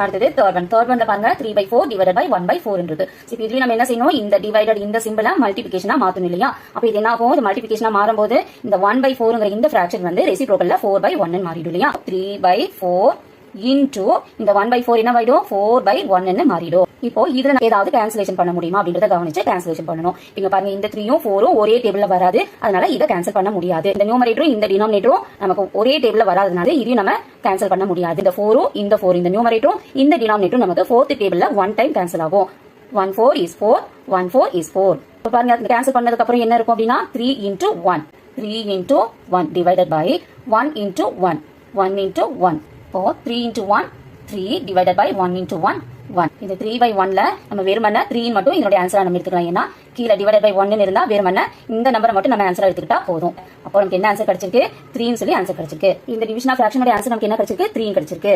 அடுத்தது தேர்ட் ஒன்ல பாருங்க 3/4 டிவைடட் பை 1/4 இருக்கு. இப்போ இதுல நம்ம என்ன செய்யணும், இந்த டிவைடட் இந்த சிம்பிளை மல்டிபிகேஷனா மாத்தணும் இல்லையா. அப்ப இது என்ன ஆகும், இது மல்டிபிகேஷனா மாறும்போது இந்த 1/4ங்கிற இந்த ஃபிராக்ஷன் வந்து ரெசிப்ரோக்கல்ல 4/1 மாறிடும் இல்லையா. 3/4 இன்டு இந்த 1/4 என்ன ஆயிடும், 4/1 மாறிடும். இப்போ இதுல ஏதாவது கேன்சலேஷன் பண்ண முடியுமா அப்படின்றத கவனிச்சு கேன்சலேஷன் பண்ணணும். இங்க பாருங்க, இந்த 3யும் 4ம் ஒரே டேபிள்ல வராது, அதனால இதை கேன்சல் பண்ண முடியாது. இந்த நியூமரேட்டரும் இந்த டினாமினேட்டரும் நமக்கு ஒரே டேபிள்ல வராதனால இதையும் நம்ம கேன்சல் பண்ண முடியாது. இந்த 4ம் இந்த 4 இந்த நியூமரேட்டரும் இந்த டினாமினேட்டரும் நமக்கு 4th டேபிள்ல 1 டைம் கேன்சல் ஆகும். 1 4 is 4, 1 4 is 4. இப்போ பாருங்க, கேன்சல் பண்ணதுக்கு அப்புறம் என்ன இருக்கும் அப்படின்னா 3 into 1, 3 into 1 divided by 1 into 1, 1 into 1. இப்போ 3 into 1, 3 divided by 1 into 1, 1. இந்த 3/1ல நம்ம வெறுமனே 3 மட்டும் இதோட ஆன்சரா நம்ம எடுத்துக்கலாம். ஏன்னா கீழே டிவைடட் பை 1 இருந்தா வெறுமனே இந்த நம்பரை மட்டும் நம்ம ஆன்சரா எடுத்துக்கிட்டா போதும். அப்போ நமக்கு என்ன ஆன்சர் கிடைச்சிருக்கு, 3 சொல்லி ஆன்சர் கிடைச்சிருக்கு. இந்த டிவிஷன் ஆஃப் ஃபிராக்ஷனோட ஆன்சர் நமக்கு என்ன கிடைச்சிருக்கு, 3 கிடைச்சிருக்கு.